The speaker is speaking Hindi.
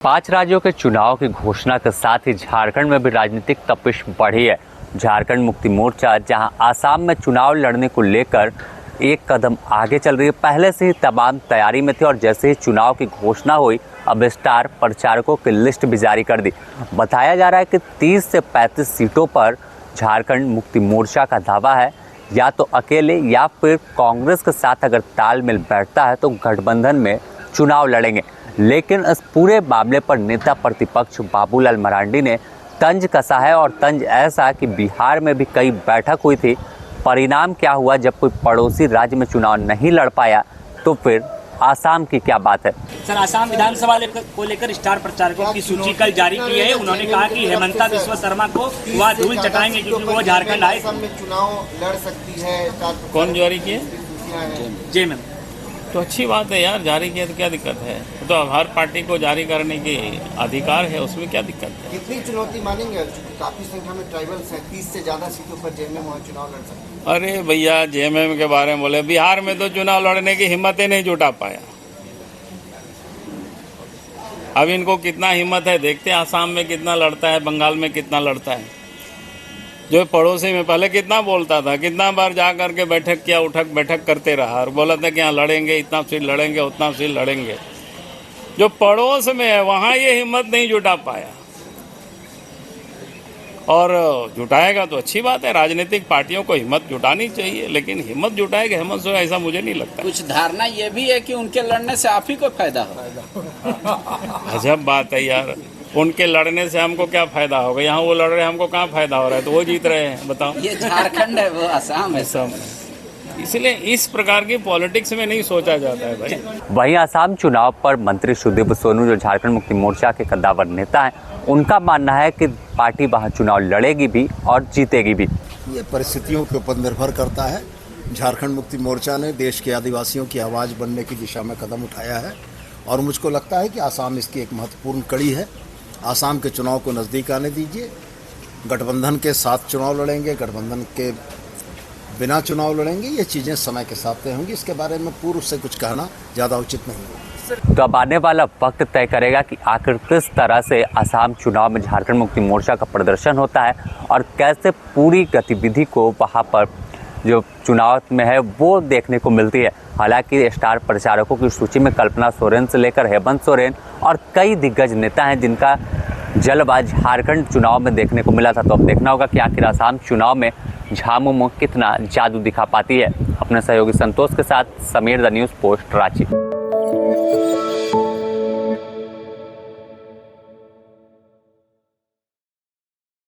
5 राज्यों के चुनाव की घोषणा के साथ ही झारखंड में भी राजनीतिक तपिश बढ़ी है। झारखंड मुक्ति मोर्चा जहां आसाम में चुनाव लड़ने को लेकर एक कदम आगे चल रही है। पहले से ही तमाम तैयारी में थी और जैसे ही चुनाव की घोषणा हुई अब स्टार प्रचारकों की लिस्ट भी जारी कर दी। बताया जा रहा है कि 30 से 35 सीटों पर झारखंड मुक्ति मोर्चा का दावा है, या तो अकेले या फिर कांग्रेस के साथ अगर तालमेल बैठता है तो गठबंधन में चुनाव लड़ेंगे। लेकिन इस पूरे मामले पर नेता प्रतिपक्ष बाबूलाल मरांडी ने तंज कसा है, और तंज ऐसा कि बिहार में भी कई बैठक हुई थी। परिणाम क्या हुआ, जब कोई पड़ोसी राज्य में चुनाव नहीं लड़ पाया तो फिर आसाम की क्या बात है। सर, आसाम विधानसभा को लेकर स्टार प्रचारकों की सूची कल जारी की है। उन्होंने कहा कि हेमंता बिस्वा शर्मा को वह धूल चटाएंगे क्योंकि वो झारखंड आए। चुनाव लड़ सकती है। कौन जारी किए? जी मैम। तो अच्छी बात है यार, जारी किया तो क्या दिक्कत है। तो हर पार्टी को जारी करने की अधिकार है, उसमें क्या दिक्कत है। कितनी चुनौती मानेंगे? काफी संख्या में ट्राइबल्स हैं, 30 से ज्यादा सीटों पर जेएमएम वहाँ चुनाव लड़ सकते हैं। अरे भैया, जेएमएम के बारे में बोले, बिहार में तो चुनाव लड़ने की हिम्मत ही नहीं जुटा पाया। अब इनको कितना हिम्मत है देखते हैं, आसाम में कितना लड़ता है, बंगाल में कितना लड़ता है। जो पड़ोसी में पहले कितना बोलता था, कितना बार जा करके बैठक किया, उठक बैठक करते रहा और बोला था कि यहाँ लड़ेंगे, इतना सीट लड़ेंगे, उतना सीट लड़ेंगे। जो पड़ोस में है वहाँ ये हिम्मत नहीं जुटा पाया, और जुटाएगा तो अच्छी बात है। राजनीतिक पार्टियों को हिम्मत जुटानी चाहिए, लेकिन हिम्मत जुटाएगा हेमंत सोरेन, ऐसा मुझे नहीं लगता। कुछ धारणा ये भी है कि उनके लड़ने से आप ही को फायदा हो। अजब बात है यार, उनके लड़ने से हमको क्या फायदा होगा? यहाँ वो लड़ रहे हैं, हमको कहाँ फायदा हो रहा है? तो वो जीत रहे हैं, बताओ। ये झारखंड है, वो आसाम है। सब इसलिए इस प्रकार की पॉलिटिक्स में नहीं सोचा जाता है भाई। वहीं आसाम चुनाव पर मंत्री सुदीप सोनू, जो झारखंड मुक्ति मोर्चा के कद्दावर नेता हैं, उनका मानना है कि पार्टी वहां चुनाव लड़ेगी भी और जीतेगी भी। ये परिस्थितियों के ऊपर निर्भर करता है। झारखंड मुक्ति मोर्चा ने देश के आदिवासियों की आवाज़ बनने की दिशा में कदम उठाया है, और मुझको लगता है कि आसाम इसकी एक महत्वपूर्ण कड़ी है। आसाम के चुनाव को नज़दीक आने दीजिए। गठबंधन के साथ चुनाव लड़ेंगे, गठबंधन के बिना चुनाव लड़ेंगे, ये चीज़ें समय के साथ तय होंगी। इसके बारे में पूर्व से कुछ कहना ज़्यादा उचित नहीं होगा। तो अब आने वाला वक्त तय करेगा कि आखिर किस तरह से आसाम चुनाव में झारखंड मुक्ति मोर्चा का प्रदर्शन होता है और कैसे पूरी गतिविधि को वहाँ पर जो चुनाव में है वो देखने को मिलती है। हालांकि स्टार प्रचारकों की सूची में कल्पना सोरेन से लेकर हेमंत सोरेन और कई दिग्गज नेता हैं जिनका जलवा झारखंड चुनाव में देखने को मिला था। तो अब देखना होगा कि आखिर आसाम चुनाव में झामुमो कितना जादू दिखा पाती है। अपने सहयोगी संतोष के साथ Sameer, the news post, Ranchi.